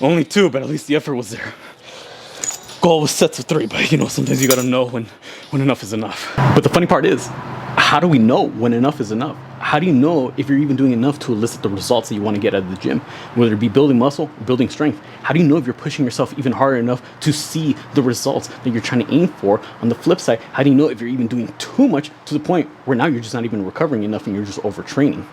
Only 2, but at least the effort was there. Goal was set to 3, but you know, sometimes you gotta know when enough is enough. But the funny part is, how do we know when enough is enough? How do you know if you're even doing enough to elicit the results that you want to get out of the gym? Whether it be building muscle or building strength, how do you know if you're pushing yourself even harder enough to see the results that you're trying to aim for? On the flip side, how do you know if you're even doing too much to the point where now you're just not even recovering enough and you're just overtraining?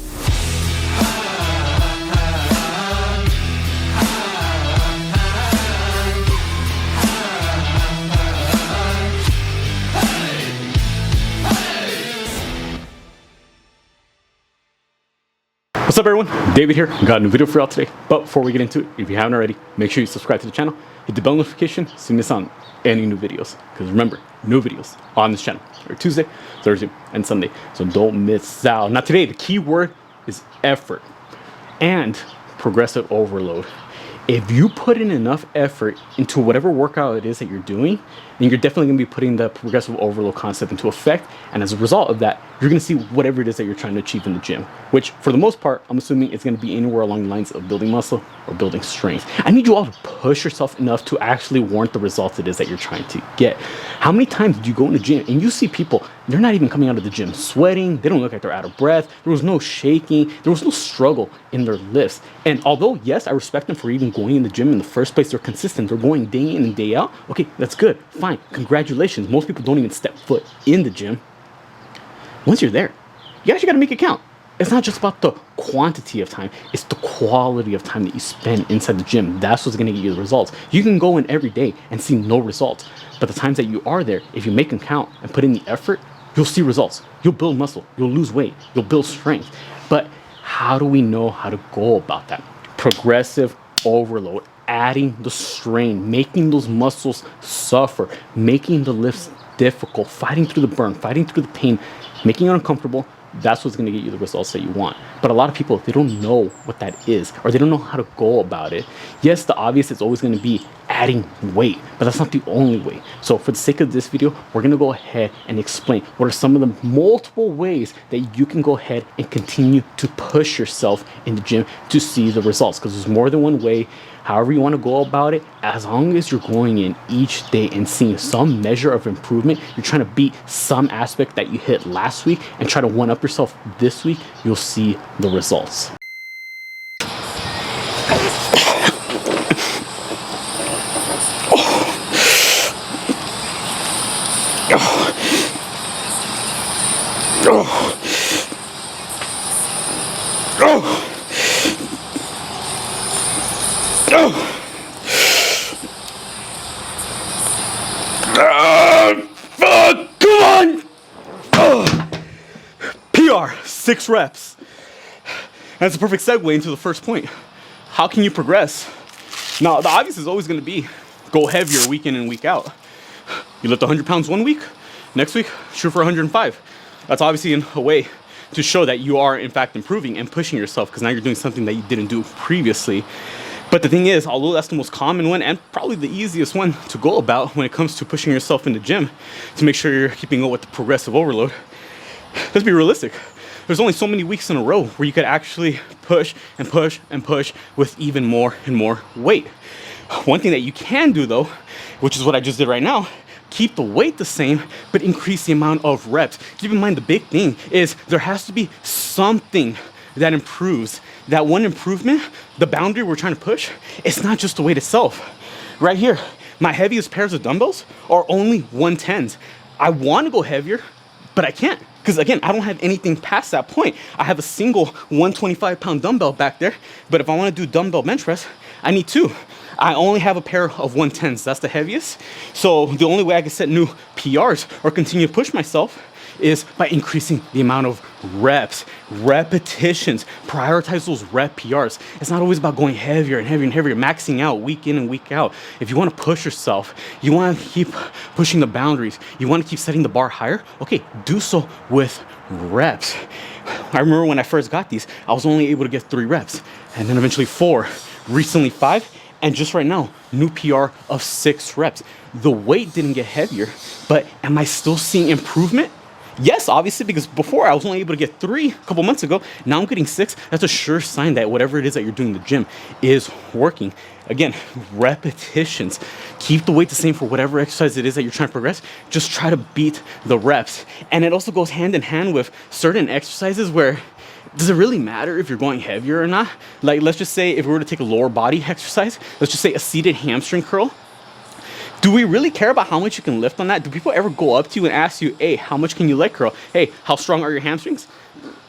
What's up everyone, David here. Got a new video for y'all today, but before we get into it, if you haven't already, make sure you subscribe to the channel, hit the bell notification so you miss on any new videos, because remember, new videos on this channel are Tuesday, Thursday, and Sunday, so don't miss out. Now today, the key word is effort and progressive overload. If you put in enough effort into whatever workout it is that you're doing, then you're definitely gonna be putting the progressive overload concept into effect. And as a result of that, you're gonna see whatever it is that you're trying to achieve in the gym, which for the most part, I'm assuming it's gonna be anywhere along the lines of building muscle or building strength. I need you all to push yourself enough to actually warrant the results it is that you're trying to get. How many times do you go in the gym and you see people, they're not even coming out of the gym sweating, they don't look like they're out of breath, there was no shaking, there was no struggle in their lifts. And although, yes, I respect them for even going in the gym in the first place, they're consistent, they're going day in and day out, okay, that's good, fine, congratulations. Most people don't even step foot in the gym. Once you're there, you actually gotta make it count. It's not just about the quantity of time, it's the quality of time that you spend inside the gym. That's what's gonna get you the results. You can go in every day and see no results, but the times that you are there, if you make them count and put in the effort, you'll see results. You'll build muscle, you'll lose weight, you'll build strength. But how do we know how to go about that? Progressive overload, adding the strain, making those muscles suffer, making the lifts difficult, fighting through the burn, fighting through the pain, making it uncomfortable. That's what's going to get you the results that you want. But a lot of people, they don't know what that is, or they don't know how to go about it. Yes, the obvious is always going to be adding weight, but that's not the only way. So for the sake of this video, we're going to go ahead and explain what are some of the multiple ways that you can go ahead and continue to push yourself in the gym to see the results, because there's more than one way. However you want to go about it, as long as you're going in each day and seeing some measure of improvement, you're trying to beat some aspect that you hit last week and try to one up yourself this week, you'll see the results. Come on! PR, 6 reps. That's a perfect segue into the first point. How can you progress? Now, the obvious is always going to be go heavier week in and week out. You lift 100 pounds one week, next week, shoot for 105. That's obviously in a way to show that you are, in fact, improving and pushing yourself, because now you're doing something that you didn't do previously. But the thing is, although that's the most common one and probably the easiest one to go about when it comes to pushing yourself in the gym to make sure you're keeping up with the progressive overload, let's be realistic. There's only so many weeks in a row where you could actually push and push and push with even more and more weight. One thing that you can do though, which is what I just did right now, keep the weight the same, but increase the amount of reps. Keep in mind, the big thing is there has to be something that improves. That one improvement, the boundary we're trying to push, it's not just the weight itself. Right here, my heaviest pairs of dumbbells are only 110s. I want to go heavier, but I can't, because again, I don't have anything past that point. I have a single 125-pound dumbbell back there, but if I want to do dumbbell bench press, I need 2. I only have a pair of 110s. That's the heaviest. So the only way I can set new PRs or continue to push myself is by increasing the amount of reps, repetitions. Prioritize those rep PRs. It's not always about going heavier and heavier and heavier, maxing out week in and week out. If you want to push yourself, you want to keep pushing the boundaries, you want to keep setting the bar higher, okay, do so with reps. I remember when I first got these, I was only able to get 3 reps, and then eventually 4, recently 5, and just right now, new PR of 6 reps. The weight didn't get heavier, but am I still seeing improvement? Yes, obviously, because before I was only able to get 3 a couple months ago. Now I'm getting 6. That's a sure sign that whatever it is that you're doing in the gym is working. Again, repetitions. Keep the weight the same for whatever exercise it is that you're trying to progress. Just try to beat the reps. And it also goes hand in hand with certain exercises where does it really matter if you're going heavier or not? Like, let's just say if we were to take a lower body exercise, let's just say a seated hamstring curl. Do we really care about how much you can lift on that? Do people ever go up to you and ask you, hey, how much can you leg curl? Hey, how strong are your hamstrings?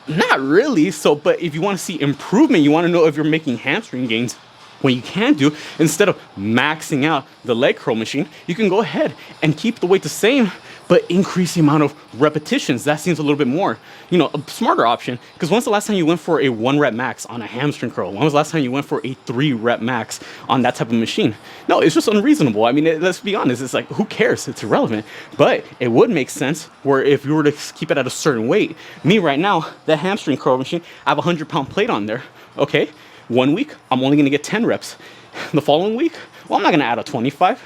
Not really. So, but if you want to see improvement, you want to know if you're making hamstring gains. What you can do, instead of maxing out the leg curl machine, you can go ahead and keep the weight the same, but increase the amount of repetitions. That seems a little bit more, a smarter option. Because when's the last time you went for a 1 rep max on a hamstring curl? When was the last time you went for a 3 rep max on that type of machine? No, it's just unreasonable. I mean, let's be honest. It's like, who cares? It's irrelevant. But it would make sense where if you were to keep it at a certain weight, me right now, that hamstring curl machine, I have a 100-pound plate on there. Okay. 1 week, I'm only gonna get 10 reps. The following week, well, I'm not gonna add a 25.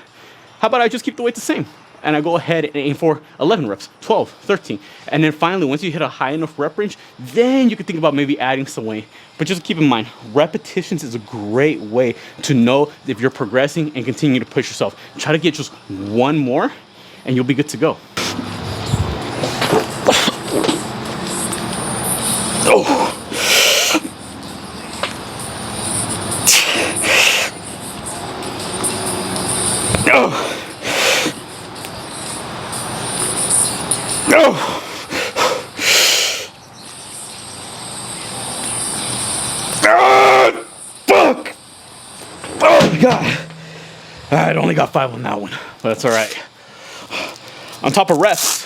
How about I just keep the weight the same? And I go ahead and aim for 11 reps, 12, 13. And then finally, once you hit a high enough rep range, then you can think about maybe adding some weight. But just keep in mind, repetitions is a great way to know if you're progressing and continue to push yourself. Try to get just 1 more and you'll be good to go. Oh. No! Ah, fuck! Oh my god! I only got 5 on that one, but that's all right. On top of reps,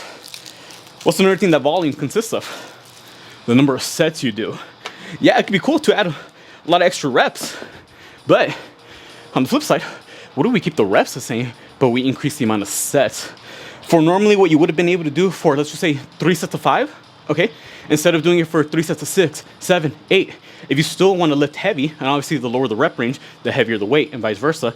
what's another thing that volume consists of? The number of sets you do. Yeah, it could be cool to add a lot of extra reps, but on the flip side, what do we keep the reps the same, but we increase the amount of sets? For normally what you would have been able to do for, let's just say 3 sets of 5, okay? Instead of doing it for 3 sets of 6, 7, 8, if you still want to lift heavy, and obviously the lower the rep range, the heavier the weight, and vice versa,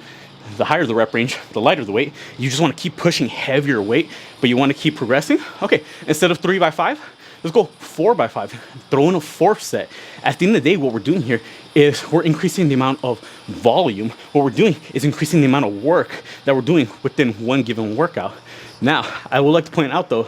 the higher the rep range, the lighter the weight, you just want to keep pushing heavier weight, but you want to keep progressing, okay, instead of 3 by 5, let's go 4 by 5, throw in a 4th set. At the end of the day, what we're doing here is we're increasing the amount of volume. What we're doing is increasing the amount of work that we're doing within one given workout. Now, I would like to point out though,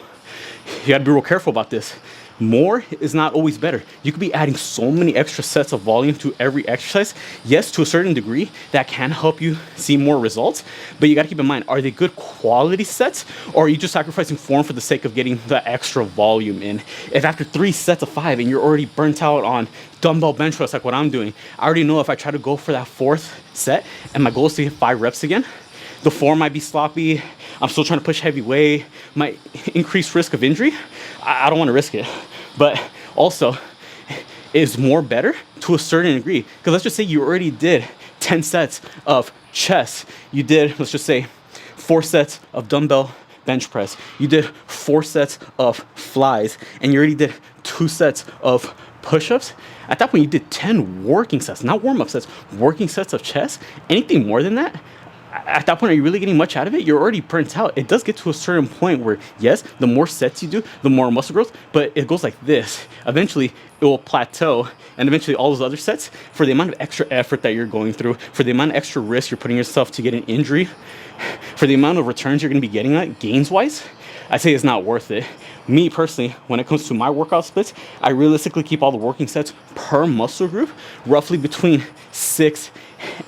you gotta be real careful about this. More is not always better. You could be adding so many extra sets of volume to every exercise. Yes, to a certain degree, that can help you see more results, but you gotta keep in mind, are they good quality sets, or are you just sacrificing form for the sake of getting the extra volume in? If after 3 sets of 5 and you're already burnt out on dumbbell bench press like what I'm doing, I already know if I try to go for that 4th set and my goal is to hit 5 reps again, the form might be sloppy, I'm still trying to push heavy weight, might increase risk of injury. I don't want to risk it. But also, is more better to a certain degree. Because let's just say you already did 10 sets of chest. You did, let's just say, 4 sets of dumbbell bench press. You did 4 sets of flies. And you already did 2 sets of push-ups. At that point, you did 10 working sets, not warm-up sets, working sets of chest. Anything more than that, at that point, are you really getting much out of it? You're already burnt out. It does get to a certain point where, yes, the more sets you do, the more muscle growth, but it goes like this. Eventually, it will plateau, and eventually all those other sets, for the amount of extra effort that you're going through, for the amount of extra risk you're putting yourself to get an injury, for the amount of returns you're going to be getting at gains-wise, I say it's not worth it. Me personally, when it comes to my workout splits, I realistically keep all the working sets per muscle group roughly between 6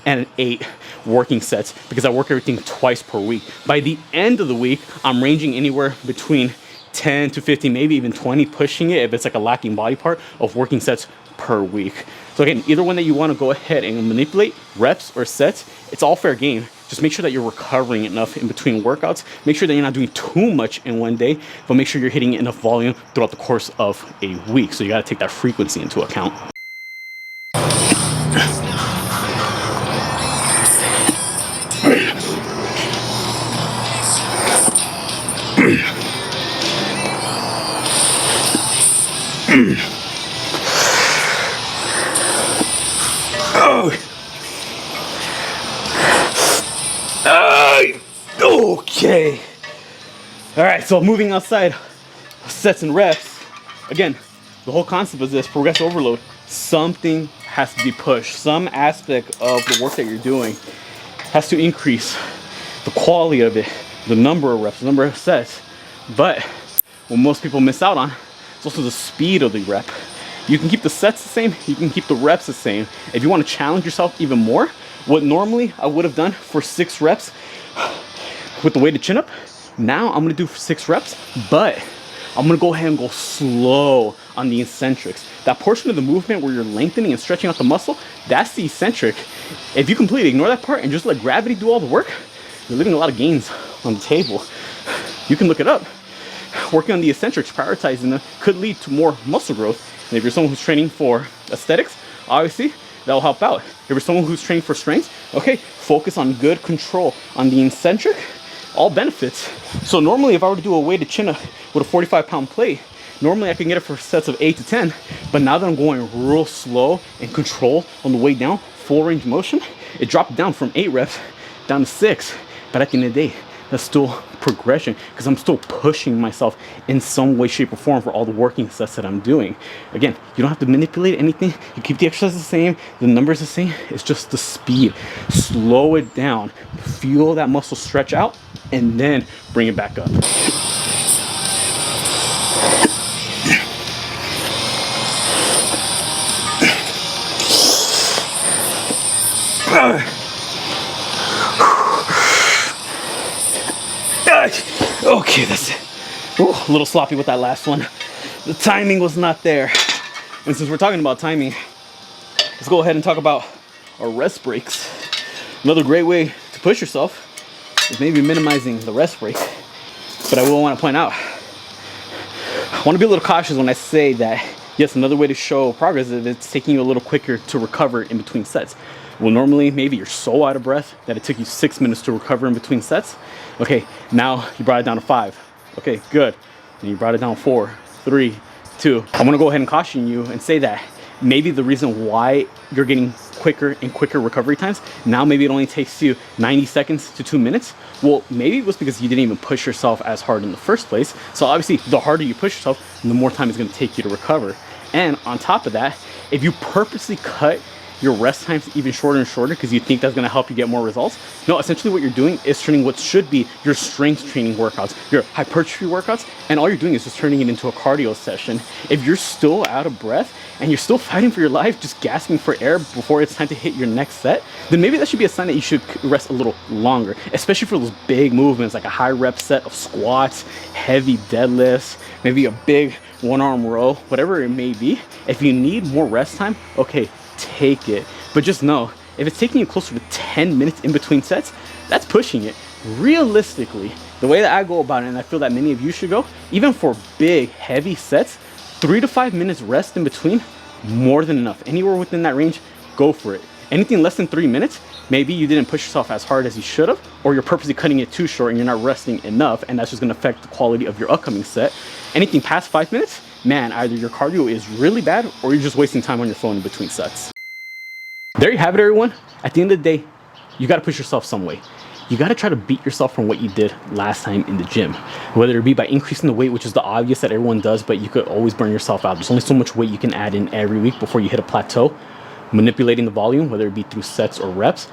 and 8 working sets, because I work everything twice per week. By the end of the week, I'm ranging anywhere between 10 to 15, maybe even 20, pushing it if it's like a lacking body part of working sets per week. So again, either one that you want to go ahead and manipulate, reps or sets, it's all fair game. Just make sure that you're recovering enough in between workouts. Make sure that you're not doing too much in one day, but make sure you're hitting enough volume throughout the course of a week. So you got to take that frequency into account. Okay. All right, so moving outside sets and reps, again, the whole concept of this progressive overload, something has to be pushed. Some aspect of the work that you're doing has to increase the quality of it, the number of reps, the number of sets. But what most people miss out on is also the speed of the rep. You can keep the sets the same, you can keep the reps the same. If you want to challenge yourself even more, what normally I would have done for 6 reps with the weighted chin up, now I'm gonna do for 6 reps, but I'm gonna go ahead and go slow on the eccentrics. That portion of the movement where you're lengthening and stretching out the muscle, that's the eccentric. If you completely ignore that part and just let gravity do all the work, you're leaving a lot of gains on the table. You can look it up. Working on the eccentrics, prioritizing them, could lead to more muscle growth. And if you're someone who's training for aesthetics, obviously that'll help out. If you're someone who's training for strength, okay, focus on good control on the eccentric, all benefits. So normally if I were to do a weighted chin up with a 45-pound plate, normally I can get it for sets of 8 to 10, but now that I'm going real slow and control on the way down, full range of motion, it dropped down from 8 reps down to 6. But at the end of the day, that's still progression because I'm still pushing myself in some way, shape, or form for all the working sets that I'm doing. Again, you don't have to manipulate anything. You keep the exercise the same, the numbers the same. It's just the speed. Slow it down. Feel that muscle stretch out and then bring it back up. Okay, that's it. Ooh, a little sloppy with that last one. The timing was not there. And since we're talking about timing, let's go ahead and talk about our rest breaks. Another great way to push yourself is maybe minimizing the rest break. But I will want to point out, I want to be a little cautious when I say that, yes, another way to show progress is it's taking you a little quicker to recover in between sets. Well, normally maybe you're so out of breath that it took you 6 minutes to recover in between sets. Okay, now you brought it down to 5. Okay, good. And you brought it down 4, 3, 2. I want to go ahead and caution you and say that maybe the reason why you're getting quicker and quicker recovery times, now maybe it only takes you 90 seconds to 2 minutes. Well, maybe it was because you didn't even push yourself as hard in the first place. So obviously, the harder you push yourself, the more time it's going to take you to recover. And on top of that, if you purposely cut your rest times even shorter and shorter because you think that's going to help you get more results, no, essentially what you're doing is turning what should be your strength training workouts, your hypertrophy workouts, and all you're doing is just turning it into a cardio session. If you're still out of breath and you're still fighting for your life, just gasping for air before it's time to hit your next set, then maybe that should be a sign that you should rest a little longer, especially for those big movements like a high rep set of squats, heavy deadlifts, maybe a big one-arm row, whatever it may be. If you need more rest time, okay, take it. But just know, if it's taking you closer to 10 minutes in between sets, that's pushing it. Realistically, the way that I go about it, and I feel that many of you should go, even for big, heavy sets, 3 to 5 minutes rest in between, more than enough. Anywhere within that range, go for it. Anything less than 3 minutes, maybe you didn't push yourself as hard as you should have, or you're purposely cutting it too short and you're not resting enough, and that's just going to affect the quality of your upcoming set. Anything past 5 minutes, man, either your cardio is really bad or you're just wasting time on your phone in between sets. There you have it, everyone. At the end of the day, you got to push yourself some way. You got to try to beat yourself from what you did last time in the gym, whether it be by increasing the weight, which is the obvious that everyone does, but you could always burn yourself out. There's only so much weight you can add in every week before you hit a plateau. Manipulating the volume, whether it be through sets or reps,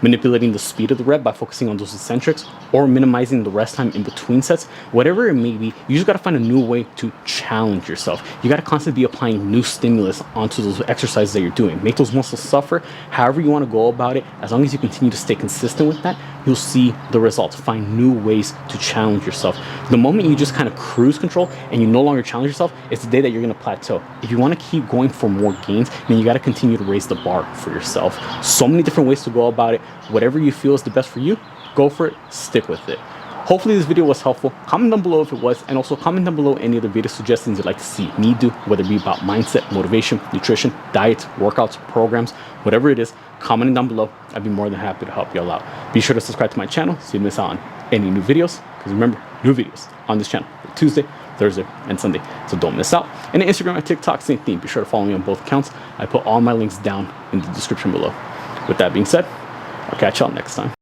manipulating the speed of the rep by focusing on those eccentrics, or minimizing the rest time in between sets, whatever it may be, you just got to find a new way to challenge yourself. You got to constantly be applying new stimulus onto those exercises that you're doing. Make those muscles suffer, however you want to go about it. As long as you continue to stay consistent with that, you'll see the results. Find new ways to challenge yourself. The moment you just kind of cruise control and you no longer challenge yourself, it's the day that you're going to plateau. If you want to keep going for more gains, then you got to continue to raise the bar for yourself. So many different ways to go about it. Whatever you feel is the best for you, go for it, stick with it. Hopefully this video was helpful. Comment down below if it was, and also comment down below any other video suggestions you'd like to see me do, whether it be about mindset, motivation, nutrition, diets, workouts, programs, whatever it is, comment down below. I'd be more than happy to help you all out. Be sure to subscribe to my channel so you don't miss out on any new videos, because remember, new videos on this channel Tuesday, Thursday, and Sunday, so don't miss out. And Instagram and TikTok, same thing. Be sure to follow me on both accounts. I put all my links down in the description below. With that being said, I'll catch y'all next time.